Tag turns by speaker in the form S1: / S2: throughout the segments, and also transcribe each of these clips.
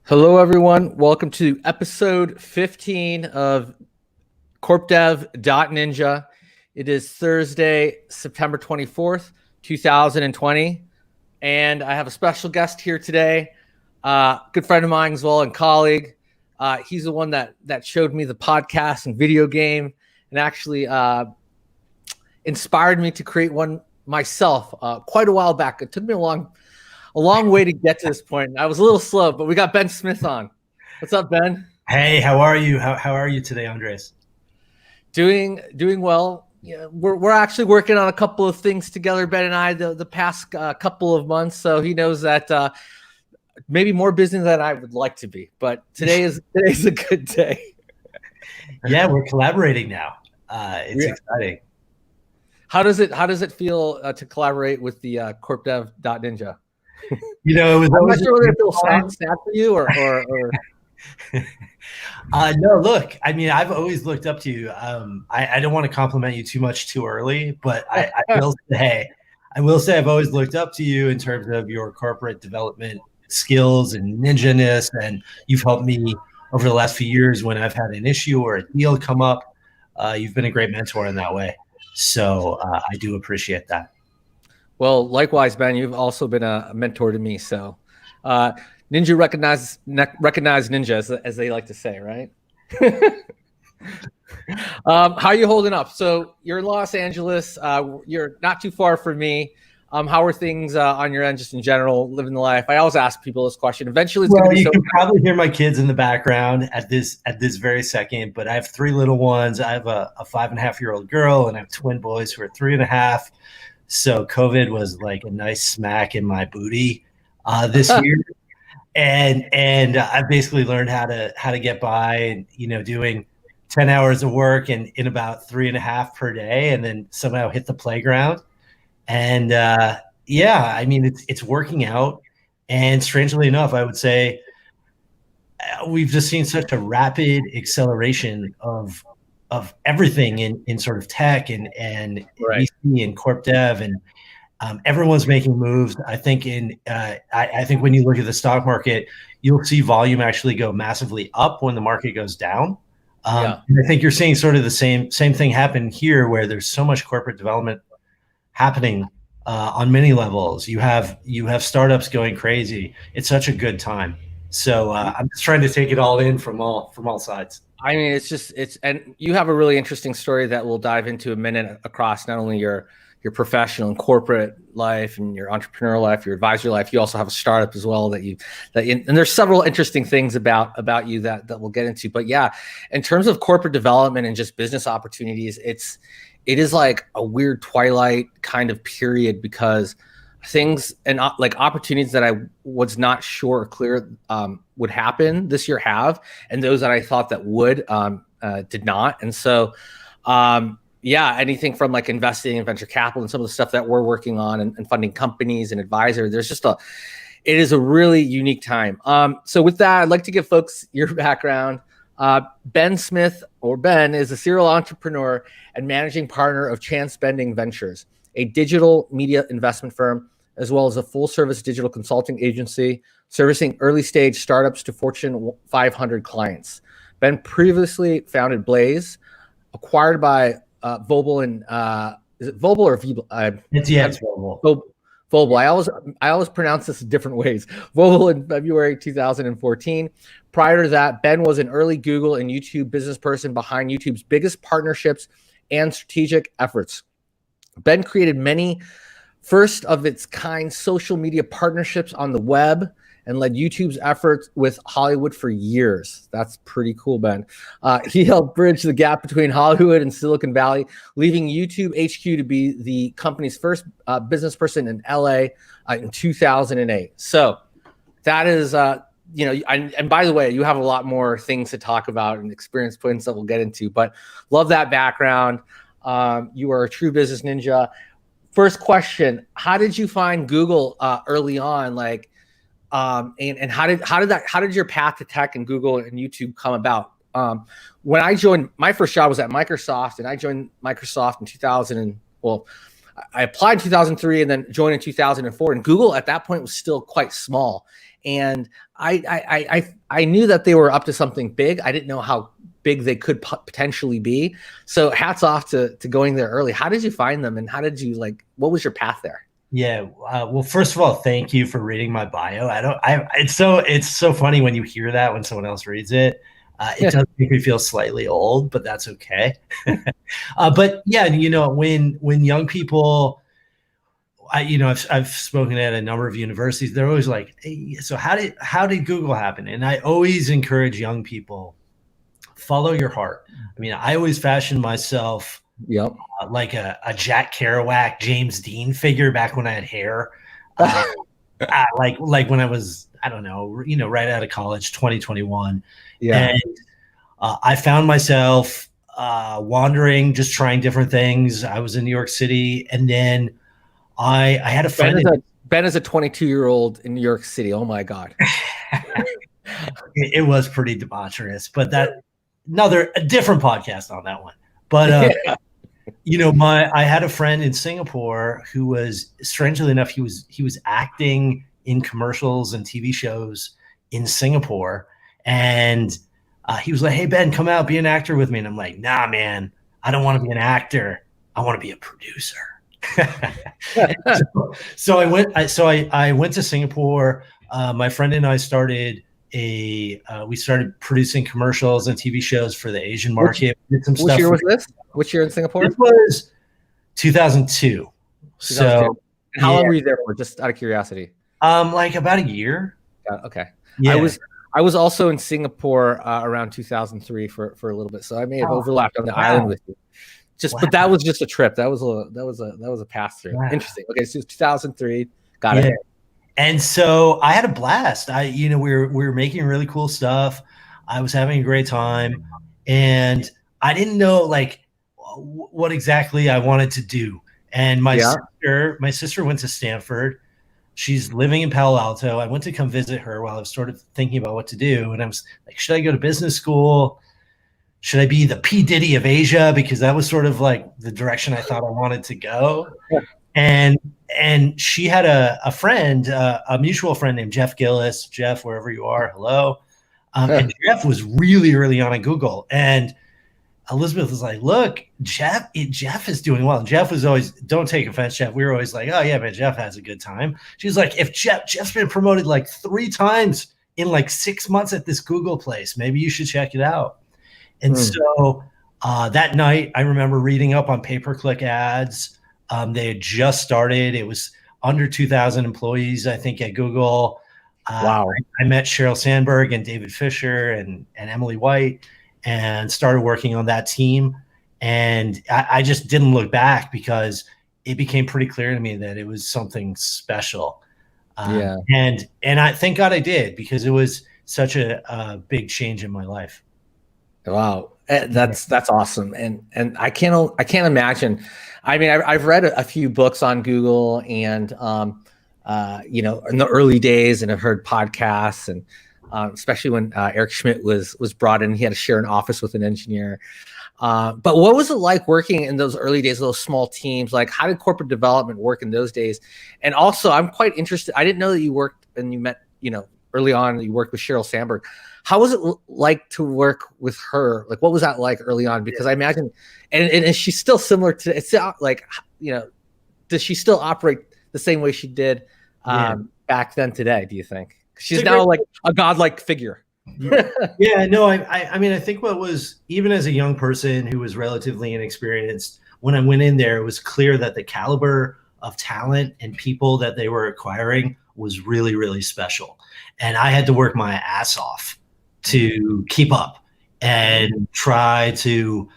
S1: Hello, everyone. Welcome to episode 15 of CorpDev.Ninja. It is Thursday, September 24th, 2020. And I have a special guest here today, good friend of mine as well and colleague. He's the one that showed me the podcast and video game and actually inspired me to create one myself quite a while back. It took me a long way to get to this point. I was a little slow, but we got Ben Smith on. What's up, Ben?
S2: Hey, how are you? How are you today, Andres?
S1: Doing well. Yeah, we're actually working on a couple of things together, Ben and I, the past couple of months. So he knows that maybe more busy than I would like to be. But today's a good day.
S2: Yeah, we're collaborating now. It's exciting.
S1: How does it feel to collaborate with the CorpDev.Ninja?
S2: You know, it was
S1: I'm not sure whether it feels sad for you or
S2: no, look, I mean, I've always looked up to you. I don't want to compliment you too much too early, but I will say I've always looked up to you in terms of your corporate development skills and ninja-ness, and you've helped me over the last few years when I've had an issue or a deal come up. You've been a great mentor in that way. So I do appreciate that.
S1: Well, likewise, Ben, you've also been a mentor to me. So ninja recognize ninja, as they like to say, right? How are you holding up? So you're in Los Angeles. You're not too far from me. How are things on your end, just in general, living the life? I always ask people this question. Eventually, it's going to be
S2: you can probably hear my kids in the background at this very second. But I have three little ones. I have a 5.5-year-old girl, and I have twin boys who are 3.5. So COVID was like a nice smack in my booty this year, and I basically learned how to get by, and doing 10 hours of work in about 3.5 per day, and then somehow hit the playground. And yeah, I mean it's working out, and strangely enough, I would say we've just seen such a rapid acceleration of everything in sort of tech and
S1: right.
S2: VC and corp dev, and everyone's making moves. I think I think when you look at the stock market, you'll see volume actually go massively up when the market goes down. And I think you're seeing sort of the same thing happen here, where there's so much corporate development happening on many levels. You have startups going crazy. It's such a good time. So I'm just trying to take it all in from all sides.
S1: I mean, and you have a really interesting story that we'll dive into a minute across not only your professional and corporate life and your entrepreneurial life, your advisory life. You also have a startup as well and there's several interesting things about you that we'll get into. But yeah, in terms of corporate development and just business opportunities, it is like a weird twilight kind of period, because things and like opportunities that I was not sure or clear would happen this year have, and those that I thought that would did not. And so yeah, anything from like investing in venture capital and some of the stuff that we're working on and funding companies and advisor, it is a really unique time. So with that, I'd like to give folks your background. Ben Smith, or Ben, is a serial entrepreneur and managing partner of Chancebending Ventures, a digital media investment firm, as well as a full-service digital consulting agency servicing early-stage startups to Fortune 500 clients. Ben previously founded Blayze, acquired by Vobile, and is it Vobile or Vobile?
S2: It's Vobile.
S1: Vobile. I always pronounce this in different ways. Vobile in February 2014. Prior to that, Ben was an early Google and YouTube business person behind YouTube's biggest partnerships and strategic efforts. Ben created many first of its kind social media partnerships on the web and led YouTube's efforts with Hollywood for years. That's pretty cool, Ben. He helped bridge the gap between Hollywood and Silicon Valley, leaving YouTube HQ to be the company's first business person in LA in 2008. So that is, and by the way, you have a lot more things to talk about and experience points that we'll get into, but love that background. You are a true business ninja. First question: how did you find Google early on? Like, and how did your path to tech and Google and YouTube come about? When I joined, my first job was at Microsoft, and I joined Microsoft in 2000. I applied in 2003 and then joined in 2004. And Google at that point was still quite small. And I knew that they were up to something big. I didn't know how big they could potentially be. So hats off to going there early. How did you find them, and how did you what was your path there?
S2: Yeah. Well, first of all, thank you for reading my bio. It's so funny when you hear that when someone else reads it. It does make me feel slightly old, but that's okay. But yeah, when young people, I've spoken at a number of universities. They're always like, hey, so how did Google happen? And I always encourage young people, follow your heart. I mean, I always fashioned myself like a Jack Kerouac, James Dean figure back when I had hair. Like when I was, I don't know, right out of college, 2021. Yeah. And I found myself wandering, just trying different things. I was in New York City, and then I had a friend.
S1: Ben is a 22-year-old in New York City. Oh my God.
S2: It was pretty debaucherous, but they're a different podcast on that one. But I had a friend in Singapore who was, strangely enough, he was acting in commercials and TV shows in Singapore, and he was like, "Hey Ben, come out, be an actor with me." And I'm like, "Nah, man, I don't want to be an actor. I want to be a producer." So I went to Singapore. My friend and I started we started producing commercials and TV shows for the Asian market.
S1: Which year was this? Which year in Singapore?
S2: It was 2002. So,
S1: and how long were you there for? Just out of curiosity.
S2: Like about a year.
S1: Okay.
S2: Yeah.
S1: I was also in Singapore around 2003 for a little bit, so I may have overlapped on the island with you. But that was just a trip. That was a pass through. Wow. Interesting. Okay, so 2003. Got it.
S2: And so I had a blast. We were making really cool stuff. I was having a great time, and I didn't know what exactly I wanted to do. And my sister went to Stanford. She's living in Palo Alto. I went to come visit her while I was sort of thinking about what to do. And I was like, should I go to business school? Should I be the P. Diddy of Asia? Because that was sort of like the direction I thought I wanted to go. And she had a friend, a mutual friend named Jeff Gillis. Jeff, wherever you are, hello. And Jeff was really early on at Google. And Elizabeth was like, look, Jeff is doing well. And Jeff was always, don't take offense, Jeff. We were always like, oh yeah, man, Jeff has a good time. She's like, if Jeff's been promoted like 3 times in like 6 months at this Google place, maybe you should check it out. And so that night I remember reading up on pay-per-click ads. They had just started. It was under 2,000 employees, I think, at Google.
S1: Wow.
S2: I met Sheryl Sandberg and David Fisher and Emily White, and started working on that team. And I just didn't look back because it became pretty clear to me that it was something special. And I thank God I did, because it was such a big change in my life.
S1: Wow. That's awesome. And I can't imagine. I mean, I've read a few books on Google and, in the early days, and I've heard podcasts, and especially when Eric Schmidt was brought in, he had to share an office with an engineer. But what was it like working in those early days, those small teams? Like, how did corporate development work in those days? And also, I'm quite interested. I didn't know that you worked and you met, early on, you worked with Sheryl Sandberg. How was it like to work with her? Like, what was that like early on? Because I imagine, and she's still similar to, it's like, does she still operate the same way she did back then today, do you think? She's now like a godlike figure.
S2: Yeah, no, I mean, I think what was, even as a young person who was relatively inexperienced, when I went in there, it was clear that the caliber of talent and people that they were acquiring was really, really special. And I had to work my ass off to keep up and try to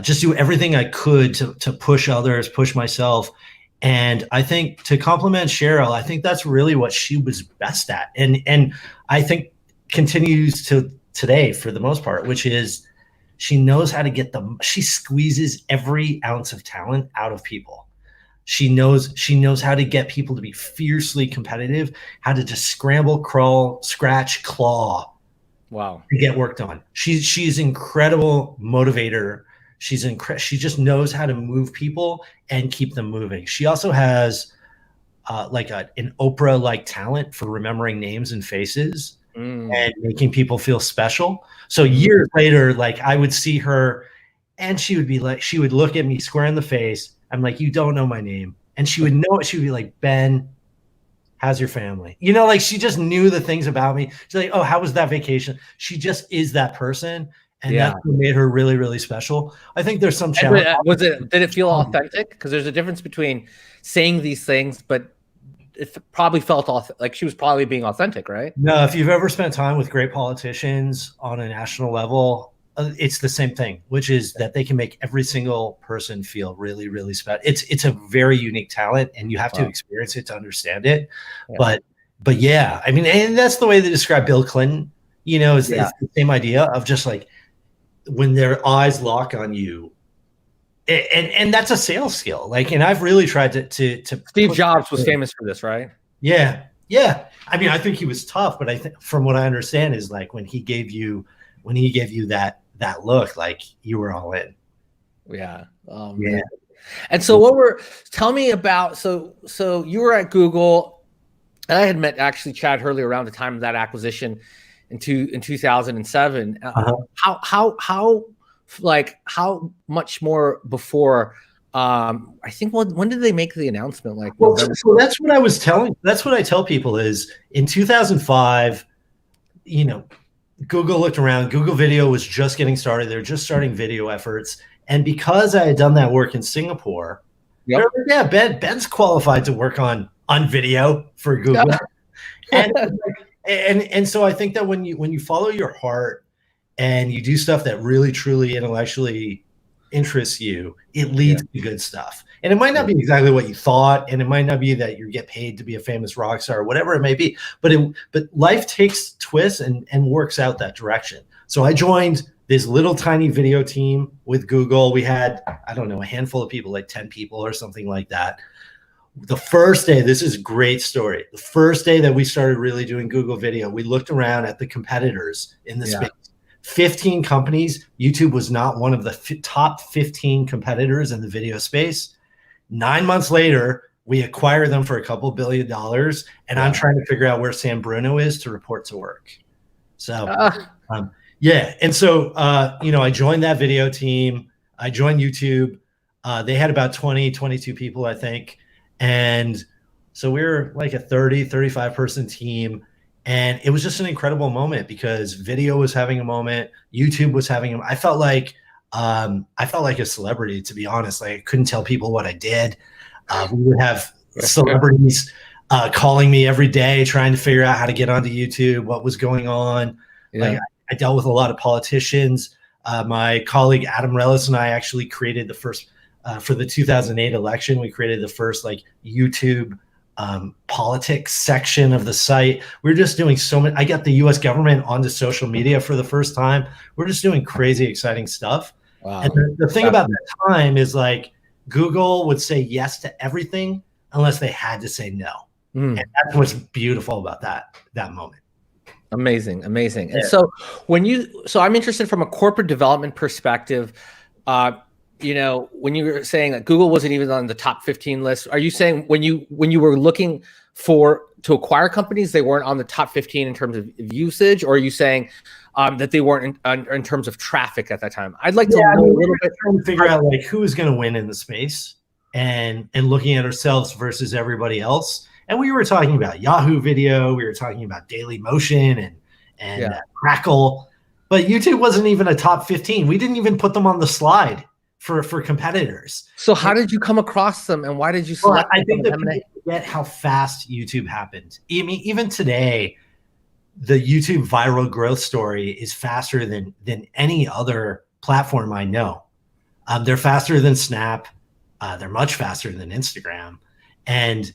S2: just do everything I could to push others, push myself. And I think, to compliment Sheryl, I think that's really what she was best at. And I think continues to today for the most part, which is she knows how to get she squeezes every ounce of talent out of people. She knows how to get people to be fiercely competitive, how to just scramble, crawl, scratch, claw.
S1: Wow.
S2: To get work done. She's incredible motivator She just knows how to move people and keep them moving. She also has like an Oprah-like talent for remembering names and faces and making people feel special. So years later, like I would see her and she would be like, she would look at me square in the face. I'm like, you don't know my name. And she would know it. She would be like, Ben, how's your family? You know, like she just knew the things about me. She's like, oh, how was that vacation? She just is that person. And that's what made her really, really special. I think there's some challenge.
S1: Did it feel authentic? Because there's a difference between saying these things, but it probably felt like she was probably being authentic, right?
S2: No, if you've ever spent time with great politicians on a national level, it's the same thing, which is that they can make every single person feel really, really special. It's a very unique talent, and you have to experience it to understand it. Yeah. But yeah, I mean, and that's the way they describe Bill Clinton. You know, it's the same idea of just like when their eyes lock on you, and that's a sales skill. Like, and I've really tried to
S1: Steve Jobs was famous for this, right?
S2: Yeah. Yeah. I mean, I think he was tough, but I think from what I understand is like when he gave you that look, like you were all in.
S1: Yeah. Yeah. And so tell me about, so you were at Google, and I had met actually Chad Hurley around the time of that acquisition in 2007. How much more before, I think when did they make the announcement? Like,
S2: well, so that's what I was telling. That's what I tell people is in 2005, you know, Google looked around. Google Video was just getting started. They're just starting video efforts. And because I had done that work in Singapore, they're like, yeah, Ben's qualified to work on video for Google. And so I think that when you follow your heart and you do stuff that really, truly intellectually interests you, it leads to good stuff. And it might not be exactly what you thought, and it might not be that you get paid to be a famous rock star or whatever it may be, but life takes twists and works out that direction. So I joined this little tiny video team with Google. We had, I don't know, a handful of people, like 10 people or something like that. The first day, this is a great story. The first day that we started really doing Google Video, we looked around at the competitors in the space. 15 companies. YouTube was not one of the top 15 competitors in the video space. 9 months later, we acquired them for a couple $2 billion, and I'm trying to figure out where Sam Bruno is to report to work. So, yeah. And so, you know, I joined that video team. I joined YouTube. They had about 20, 22 people, I think. And so we were like a 30, 35 person team. And it was just an incredible moment because video was having a moment. YouTube was having I felt like a celebrity, to be honest. Like I couldn't tell people what I did. We would have celebrities calling me every day, trying to figure out how to get onto YouTube, what was going on. Yeah. Like I dealt with a lot of politicians. My colleague Adam Relis and I actually created the first for the 2008 election. We created the first like YouTube politics section of the site. We're just doing so many. I got the US government onto social media for the first time. We're just doing crazy, exciting stuff. Wow. And the thing about that time is like Google would say yes to everything unless they had to say no. And that's what's beautiful about that moment.
S1: Amazing. And so so I'm interested from a corporate development perspective. You know, when you were saying that Google wasn't even on the top 15 list, are you saying when you were looking to acquire companies, they weren't on the top 15 in terms of usage, or are you saying that they weren't in terms of traffic at that time? I'd like to know a little bit.
S2: Trying to figure out like who is going to win in the space, and looking at ourselves versus everybody else. And we were talking about Yahoo Video, we were talking about Daily Motion and Crackle, but YouTube wasn't even a top 15. We didn't even put them on the slide for competitors.
S1: So how did you come across them, and why did you select them?
S2: I think that people forget how fast YouTube happened. I mean, even today, the YouTube viral growth story is faster than any other platform I know. They're faster than Snap. They're much faster than Instagram. And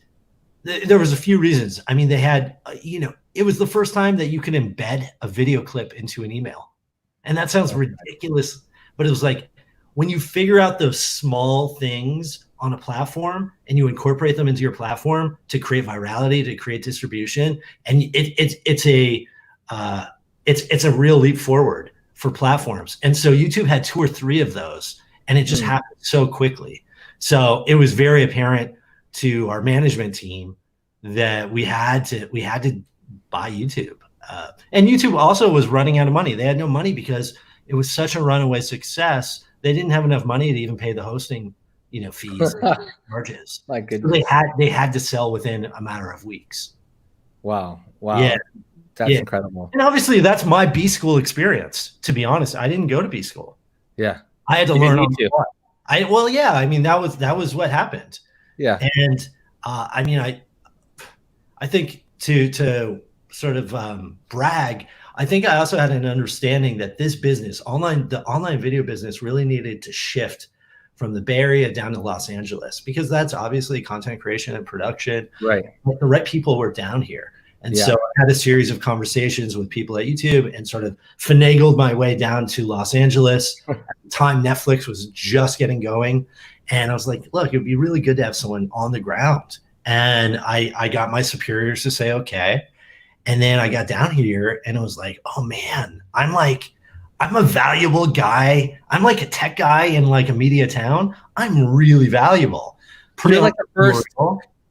S2: there was a few reasons. I mean, they had, you know, it was the first time that you could embed a video clip into an email. And that sounds ridiculous, but it was like, when you figure out those small things on a platform and you incorporate them into your platform to create virality, to create distribution, and it's a real leap forward for platforms. And so YouTube had 2 or 3 of those, and it just happened so quickly. So it was very apparent to our management team that we had to buy YouTube. And YouTube also was running out of money. They had no money because it was such a runaway success. They didn't have enough money to even pay the hosting, fees and charges.
S1: My goodness.
S2: So they had to sell within a matter of weeks.
S1: Wow.
S2: Yeah.
S1: That's incredible.
S2: And obviously that's my B school experience. To be honest, I didn't go to B school.
S1: Yeah.
S2: I had to learn on the fly. I mean, that was what happened.
S1: Yeah.
S2: And I think to sort of brag, I think I also had an understanding that this business, the online video business, really needed to shift from the Bay Area down to Los Angeles, because that's obviously content creation and production.
S1: Right.
S2: The right people were down here. And so I had a series of conversations with people at YouTube and sort of finagled my way down to Los Angeles. At the time, Netflix was just getting going. And I was like, look, it'd be really good to have someone on the ground. And I got my superiors to say, okay. And then I got down here and it was like, oh man, I'm a valuable guy. I'm like a tech guy in like a media town. I'm really valuable.
S1: Pretty like the first,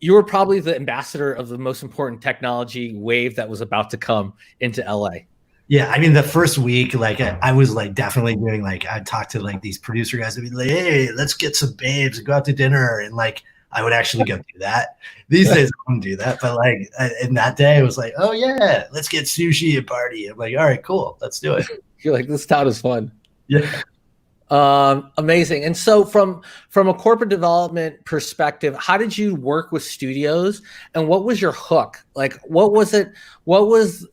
S1: you were probably the ambassador of the most important technology wave that was about to come into LA.
S2: Yeah, I mean, the first week, like I was like definitely doing like, I'd talk to like these producer guys and be like, hey, let's get some babes and go out to dinner. And like, I would actually go do that. These days I wouldn't do that. But like in that day, it was like, oh yeah, let's get sushi and party. I'm like, all right, cool, let's do it.
S1: You're like, this town is fun.
S2: Yeah.
S1: Amazing. And so from a corporate development perspective, how did you work with studios and what was your hook? Like, what was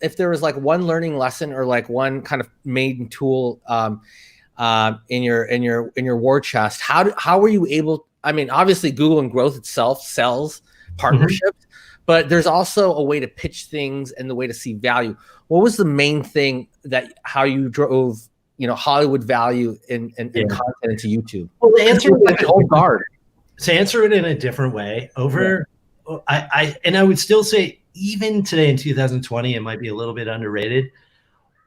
S1: if there was like one learning lesson or like one kind of maiden tool, in your war chest, how were you able, I mean, obviously Google and growth itself sells partnerships, but there's also a way to pitch things and the way to see value. What was the main thing how you drove, Hollywood value in content into YouTube?
S2: Well, to answer it in a different way, I would still say even today in 2020, it might be a little bit underrated.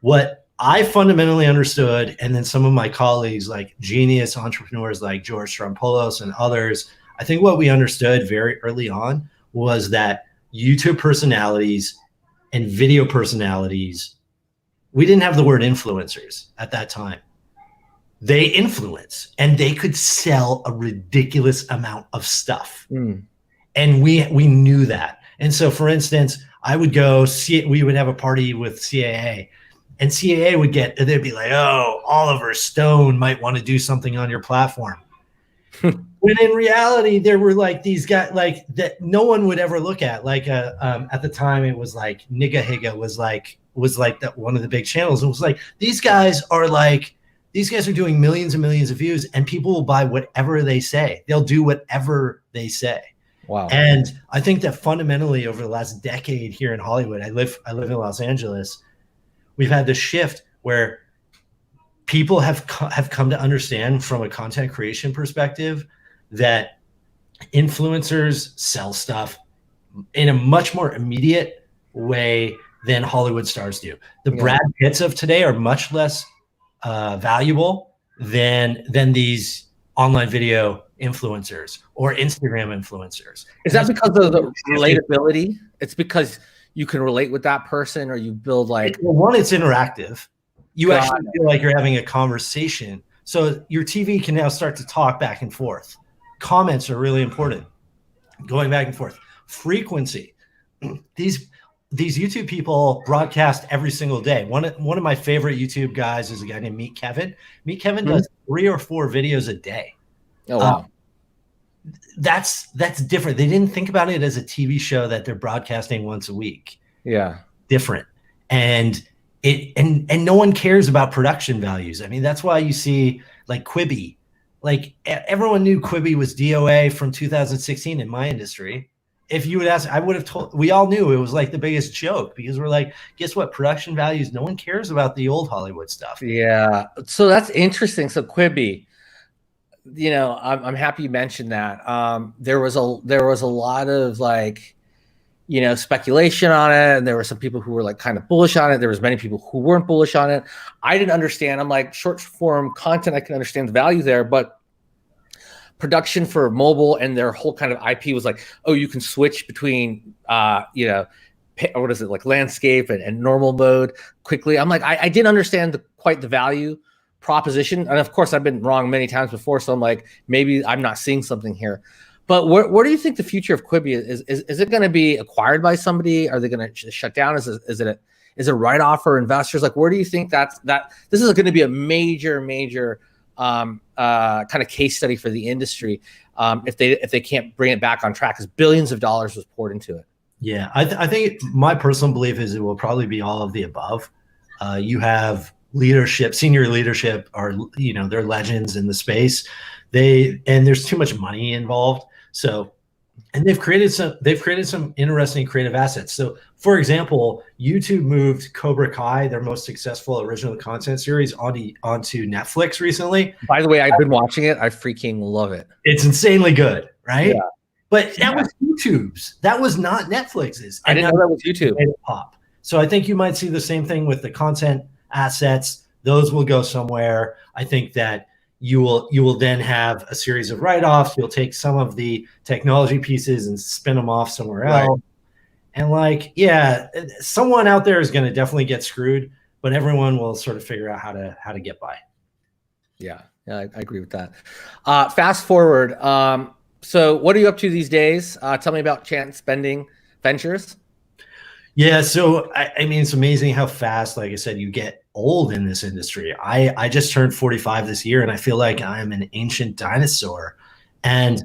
S2: What I fundamentally understood, and then some of my colleagues, like genius entrepreneurs like George Strampoulos and others, I think what we understood very early on was that YouTube personalities and video personalities, we didn't have the word influencers at that time. They influence and they could sell a ridiculous amount of stuff. And we knew that. And so for instance, we would have a party with CAA and CAA they'd be like, oh, Oliver Stone might want to do something on your platform. When in reality, there were like these guys like that no one would ever look at. Like at the time, it was like Nigga Higa was like that one of the big channels. It was like these guys are doing millions and millions of views, and people will buy whatever they say. They'll do whatever they say.
S1: Wow.
S2: And I think that fundamentally over the last decade here in Hollywood, I live in Los Angeles. We've had this shift where people have come to understand from a content creation perspective that influencers sell stuff in a much more immediate way than Hollywood stars do. The Brad Pitts of today are much less valuable than these online video influencers or Instagram influencers.
S1: Is that because of the relatability? It's because you can relate with that person, or you build like
S2: one, it's interactive. You actually feel like you're having a conversation. So your TV can now start to talk back and forth. Comments are really important. Going back and forth. Frequency. These YouTube people broadcast every single day. One of my favorite YouTube guys is a guy named Meet Kevin. Meet Kevin does 3 or 4 videos a day.
S1: Oh wow.
S2: That's different. They didn't think about it as a TV show that they're broadcasting once a week.
S1: Yeah. Different.
S2: And no one cares about production values. I mean, that's why you see like Quibby. Like everyone knew Quibby was DOA from 2016 in my industry. If you would ask, I would have told, we all knew it was like the biggest joke because we're like, guess what? Production values, no one cares about the old Hollywood stuff.
S1: Yeah. So that's interesting. So Quibby, I'm happy you mentioned that. There was a lot of like, speculation on it. And there were some people who were like kind of bullish on it. There was many people who weren't bullish on it. I didn't understand. I'm like, short form content, I can understand the value there, but production for mobile, and their whole kind of IP was like, oh, you can switch between, what is it, like landscape and normal mode quickly. I'm like, I didn't understand quite the value proposition. And of course, I've been wrong many times before. So I'm like, maybe I'm not seeing something here. But where do you think the future of Quibby is? Is it going to be acquired by somebody? Are they going to shut down? Is it a write-off for investors? Like, where do you think that this is going to be a major kind of case study for the industry if they can't bring it back on track, because billions of dollars was poured into it?
S2: Yeah, I think my personal belief is it will probably be all of the above. You have leadership, senior leadership are, they're legends in the space. And there's too much money involved. So, and they've created some interesting creative assets. So, for example, YouTube moved Cobra Kai, their most successful original content series, onto Netflix recently.
S1: By the way, I've been watching it. I freaking love it.
S2: It's insanely good, right?
S1: Yeah.
S2: But that was YouTube's. That was not Netflix's.
S1: I didn't know that was YouTube.
S2: Pop. So I think you might see the same thing with the content assets. Those will go somewhere. I think that you will then have a series of write-offs. You'll take some of the technology pieces and spin them off somewhere else. And someone out there is going to definitely get screwed, but everyone will sort of figure out how to get by.
S1: Yeah, I agree with that. Fast forward. So what are you up to these days? Tell me about Chancebending Ventures.
S2: Yeah, so I mean, it's amazing how fast, like I said, you get old in this industry. I just turned 45 this year, and I feel like I'm an ancient dinosaur. And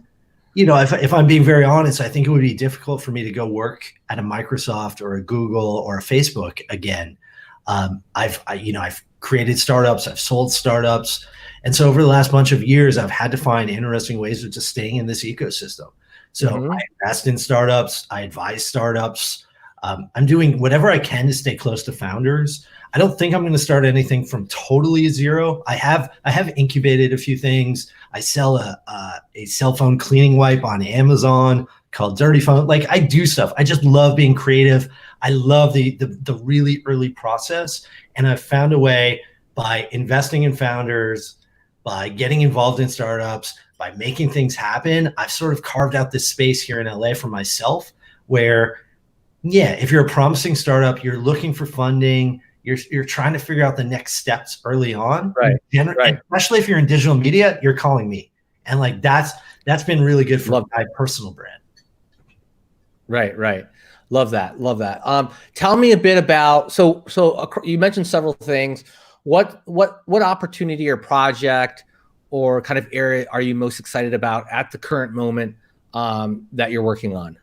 S2: if I'm being very honest, I think it would be difficult for me to go work at a Microsoft or a Google or a Facebook again. I've created startups, I've sold startups, and so over the last bunch of years, I've had to find interesting ways of just staying in this ecosystem. So I invest in startups, I advise startups. I'm doing whatever I can to stay close to founders. I don't think I'm going to start anything from totally zero. I have incubated a few things. I sell a cell phone cleaning wipe on Amazon called Dirty Phone. Like, I do stuff. I just love being creative. I love the really early process. And I've found a way, by investing in founders, by getting involved in startups, by making things happen, I've sort of carved out this space here in LA for myself where, yeah, if you're a promising startup, you're looking for funding, you're trying to figure out the next steps early on.
S1: Right.
S2: Especially if you're in digital media, you're calling me. And like that's been really good for my personal brand.
S1: Right. Love that. Tell me a bit about, so you mentioned several things. What opportunity or project or kind of area are you most excited about at the current moment that you're working on?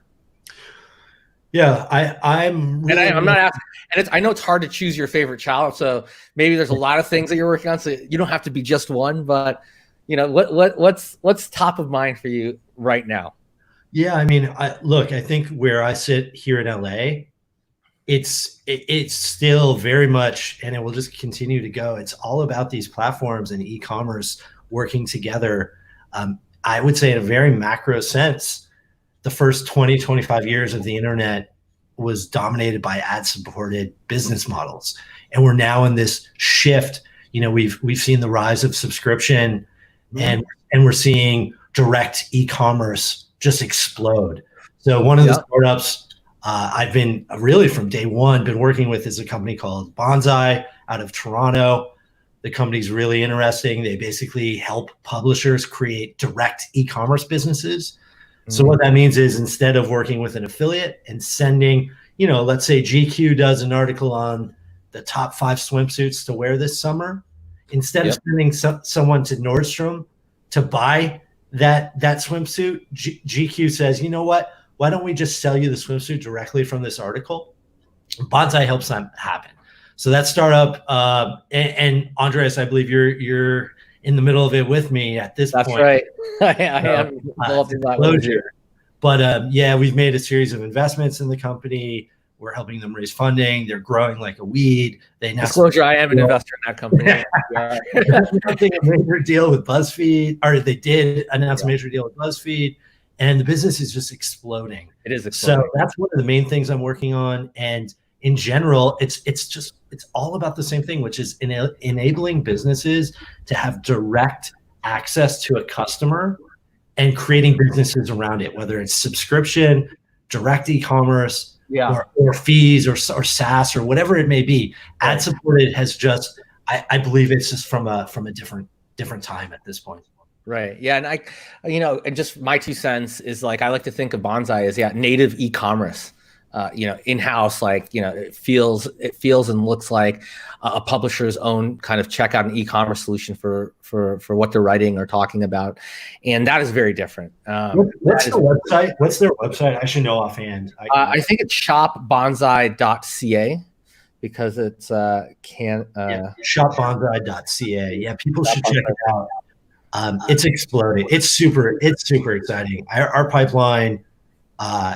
S2: Yeah, I'm really,
S1: I'm not asking, and I know it's hard to choose your favorite child, so maybe there's a lot of things that you're working on, so you don't have to be just one, but what's top of mind for you right now?
S2: Yeah, I mean, I think where I sit here in LA, it's still very much, and it will just continue to go. It's all about these platforms and e-commerce working together. I would say in a very macro sense, the first 20, 25 years of the internet was dominated by ad-supported business models. And we're now in this shift. We've seen the rise of subscription, and we're seeing direct e-commerce just explode. So one of the startups I've been really from day one been working with is a company called Bonsai out of Toronto. The company's really interesting. They basically help publishers create direct e-commerce businesses. So what that means is, instead of working with an affiliate and sending, let's say GQ does an article on the top 5 swimsuits to wear this summer, instead of sending someone to Nordstrom to buy that swimsuit, GQ says, you know what? Why don't we just sell you the swimsuit directly from this article? Bonsai helps that happen. So that startup, and Andres, I believe you're in the middle of it with me at this point.
S1: That's right. I am involved in that closure.
S2: But we've made a series of investments in the company. We're helping them raise funding. They're growing like a weed.
S1: Disclosure, I am an investor in that company.
S2: A major deal with BuzzFeed, or they did announce a major deal with BuzzFeed, and the business is just exploding.
S1: It is exploding.
S2: So that's one of the main things I'm working on. And in general, it's all about the same thing, which is enabling businesses to have direct access to a customer and creating businesses around it, whether it's subscription, direct e-commerce, or fees, or SaaS, or whatever it may be. Ad supported has just, I believe it's just from a different time at this point.
S1: Right. Yeah. And and just my 2 cents is like, I like to think of Bonsai as native e-commerce. In-house, it feels and looks like a publisher's own kind of checkout and e-commerce solution for what they're writing or talking about, and that is very different.
S2: What's the website? What's their website? I should know offhand.
S1: I think it's shopbonsai.ca because it's
S2: shopbonsai.ca. Yeah, people should check it out. It's exploding. It's super exciting. Our pipeline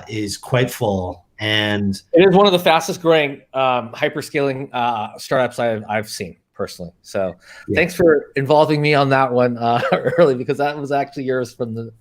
S2: is quite full. And
S1: it is one of the fastest growing hyperscaling startups I've seen personally. So thanks for involving me on that one early, because that was actually yours from the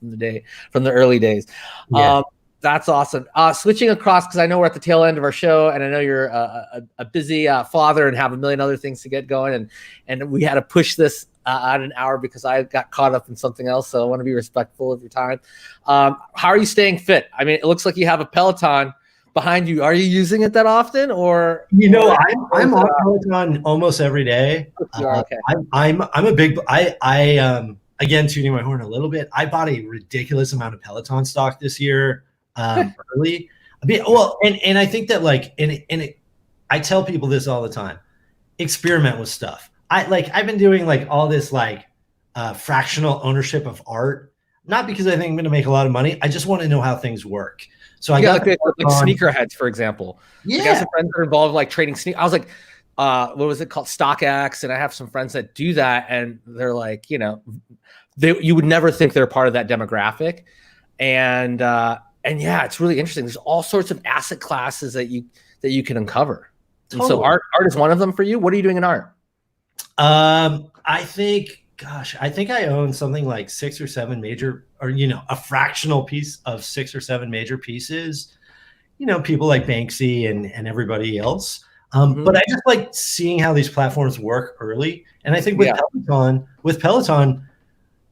S1: early days. Yeah. That's awesome. Switching across, because I know we're at the tail end of our show, and I know you're a busy father and have a million other things to get going, and we had to push this at an hour because I got caught up in something else. So I want to be respectful of your time. How are you staying fit? I mean, it looks like you have a Peloton behind you. Are you using it that often, or
S2: I'm on Peloton almost every day.
S1: Okay.
S2: I'm a big again, tooting my horn a little bit. I bought a ridiculous amount of Peloton stock this year early. And I think that I tell people this all the time: experiment with stuff. I've been doing all this fractional ownership of art, not because I think I'm going to make a lot of money. I just want to know how things work. So I got
S1: like sneakerheads, for example.
S2: Yeah,
S1: I got some friends that are involved trading sneakers. I was like, what was it called? StockX, and I have some friends that do that, and they're like, you would never think they're part of that demographic, and it's really interesting. There's all sorts of asset classes that you can uncover. Totally. So art is one of them for you. What are you doing in art?
S2: I think I own something like 6 or 7 major, or a fractional piece of 6 or 7 major pieces. People like Banksy and everybody else. But I just like seeing how these platforms work early. And I think with Peloton,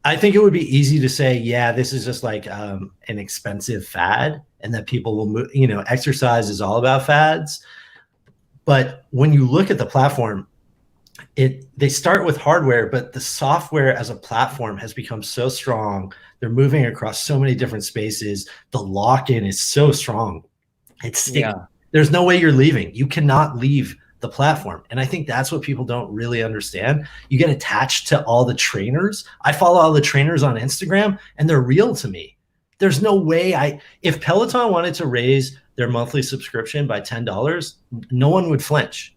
S2: I think it would be easy to say, this is just an expensive fad, and that people will move. Exercise is all about fads. But when you look at the platform, they start with hardware, but the software as a platform has become so strong. They're moving across so many different spaces. The lock-in is so strong. It's sticky. Yeah. There's no way you're leaving. You cannot leave the platform. And I think that's what people don't really understand. You get attached to all the trainers. I follow all the trainers on Instagram, and they're real to me. There's no way if Peloton wanted to raise their monthly subscription by $10, no one would flinch.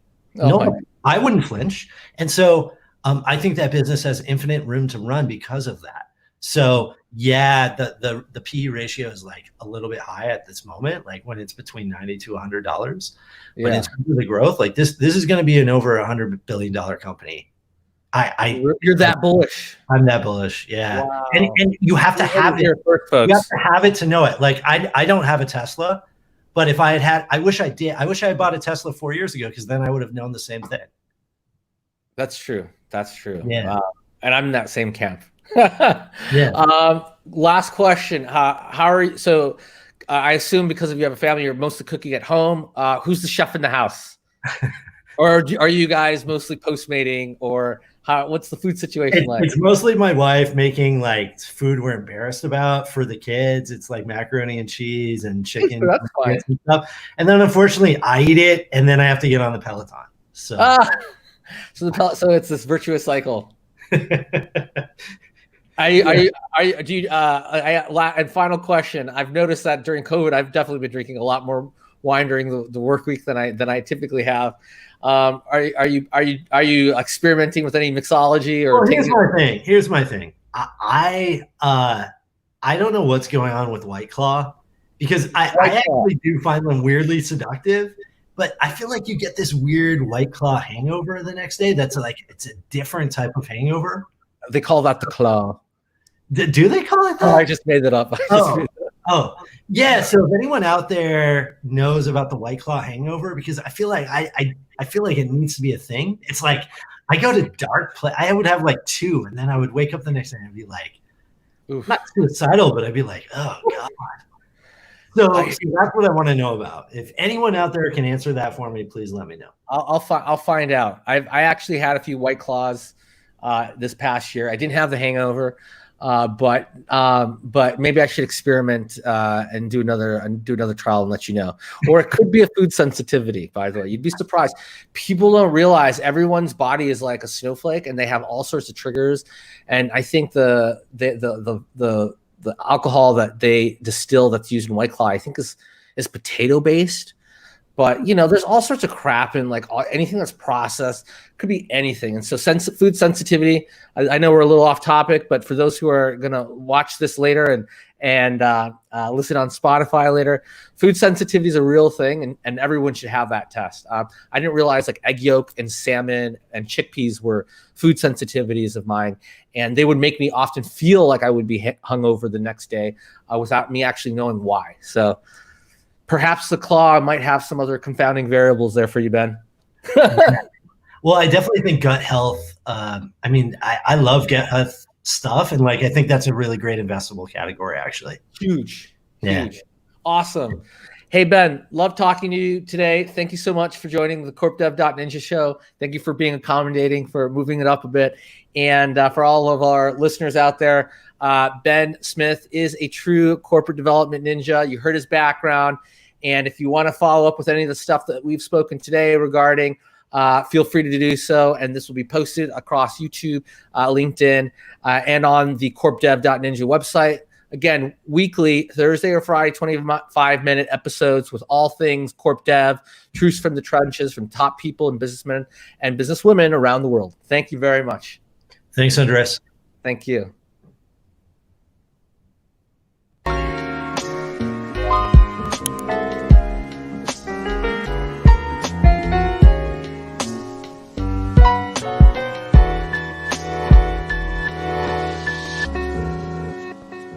S2: I wouldn't flinch. And so I think that business has infinite room to run because of that. So the PE ratio is a little bit high at this moment, when it's between $90 to $100. But it's the growth. This is going to be an over $100 billion company.
S1: You're that bullish.
S2: I'm that bullish. Yeah. Wow. And you have to have it.
S1: You
S2: have to have it to know it. I don't have a Tesla, but if I had, I wish I did. I wish I had bought a Tesla 4 years ago, because then I would have known the same thing.
S1: That's true.
S2: Yeah.
S1: And I'm in that same camp.
S2: Yeah.
S1: Last question. How are you? So I assume because if you have a family, you're mostly cooking at home. Who's the chef in the house? Or are you guys mostly Postmating, or what's the food situation like?
S2: It's mostly my wife making food we're embarrassed about for the kids. It's macaroni and cheese and chicken and stuff. And then unfortunately I eat it, and then I have to get on the Peloton. So
S1: so it's this virtuous cycle. And final question. I've noticed that during COVID, I've definitely been drinking a lot more wine during the work week than I typically have. Are you experimenting with any mixology or?
S2: Well, here's my thing. I don't know what's going on with White Claw, because I actually do find them weirdly seductive, but I feel like you get this weird White Claw hangover the next day. That's it's a different type of hangover.
S1: They call that the claw.
S2: Do they call it that?
S1: Oh, I just made it up.
S2: Oh, yeah. So if anyone out there knows about the White Claw hangover, because I feel like I feel like it needs to be a thing. It's I go to dark play. I would have 2, and then I would wake up the next day and be
S1: Oof.
S2: Not suicidal, but I'd be like, oh God. So that's what I want to know about. If anyone out there can answer that for me, please let me know.
S1: I'll find out. I actually had a few White Claws this past year. I didn't have the hangover, but maybe I should experiment and do another trial and let you know. Or it could be a food sensitivity. By the way, you'd be surprised. People don't realize everyone's body is like a snowflake, and they have all sorts of triggers. And I think the alcohol that they distill that's used in White Claw, I think is potato based. But there's all sorts of crap in like anything that's processed, could be anything. And so food sensitivity, I know we're a little off topic, but for those who are gonna watch this later and listen on Spotify later, food sensitivity is a real thing, and everyone should have that test. I didn't realize like egg yolk and salmon and chickpeas were food sensitivities of mine, and they would make me often feel like I would be hungover the next day without me actually knowing why. So perhaps the claw might have some other confounding variables there for you, Ben.
S2: Well, I definitely think gut health. I love gut health stuff, and like I think that's a really great investable category, actually.
S1: Huge. Awesome. Hey, Ben, love talking to you today. Thank you so much for joining the CorpDev.Ninja show. Thank you for being accommodating, for moving it up a bit. And for all of our listeners out there, Ben Smith is a true corporate development ninja. You heard his background. And if you want to follow up with any of the stuff that we've spoken today regarding, feel free to do so. And this will be posted across YouTube, LinkedIn, and on the CorpDev.Ninja website. Again, weekly, Thursday or Friday, 25-minute episodes with all things Corp Dev, truths from the trenches from top people and businessmen and businesswomen around the world. Thank you very much.
S2: Thanks, Andres.
S1: Thank you.